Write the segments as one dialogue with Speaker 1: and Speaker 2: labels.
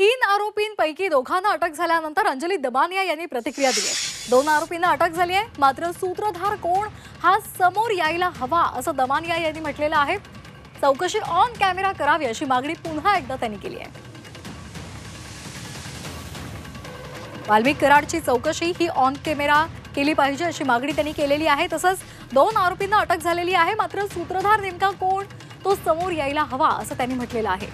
Speaker 1: तीन आरोपींपैकी दोघांना अटक झाल्यानंतर अंजली दमानिया यांनी प्रतिक्रिया दिली आहे। दोन आरोपींना अटक झाली आहे, मात्र सूत्रधार कोण हा समोर यायला हवा असं दमानिया यांनी म्हटलेलं आहे। चौकशी ऑन कॅमेरा करावी अशी मागणी पुन्हा एकदा त्यांनी केली आहे। वाल्मिक कराडची चौकशी ही ऑन कॅमेरा केली पाहिजे अशी मागणी त्यांनी केलेली आहे। तसंच दोन आरोपींना अटक झालेली आहे, मात्र सूत्रधार नेमका कोण तो समोर यायला हवा असं त्यांनी म्हटलेलं आहे।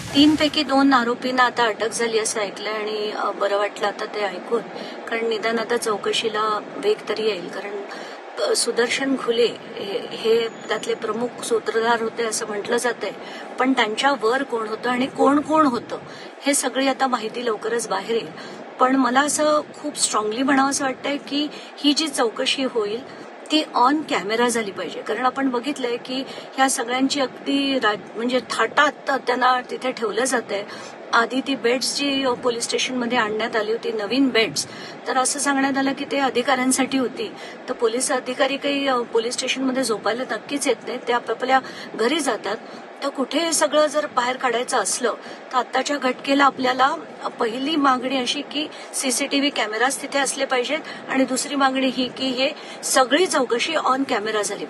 Speaker 2: तीनपैकी दोन आरोपींना आता अटक झाली असं ऐकलंय आणि बरं वाटलं आता ते ऐकून, कारण निदान आता चौकशीला वेग तरी येईल। कारण सुदर्शन घुले हे त्यातले प्रमुख सूत्रधार होते असं म्हटलं जातंय, पण त्यांच्यावर कोण होतं आणि कोण कोण होतं हे सगळी आता माहिती लवकरच बाहेर येईल। पण मला असं खूप स्ट्रॉंगली म्हणावंसं वाटतंय की ही जी चौकशी होईल ती ऑन कॅमेरा झाली पाहिजे। कारण आपण बघितलंय की ह्या सगळ्यांची अगदी म्हणजे थाटात त्यांना तिथे ठेवलं जातंय। आधी ती बेड्स जी पोलीस स्टेशनमध्ये आणण्यात आली होती, नवीन बेड्स, तर असं सांगण्यात आलं की ते अधिकाऱ्यांसाठी होती। तर पोलीस अधिकारी काही पोलीस स्टेशनमध्ये झोपायला नक्कीच येत नाहीत, ते आपापल्या घरी जातात। तर कुठे हे सगळं जर बाहेर काढायचं असलं तर आत्ताच्या घटकेला आपल्याला पहिली मागणी अशी की सीसीटीव्ही कॅमेराज तिथे असले पाहिजेत आणि दुसरी मागणी ही की हे सगळी चौकशी ऑन कॅमेरा झाली।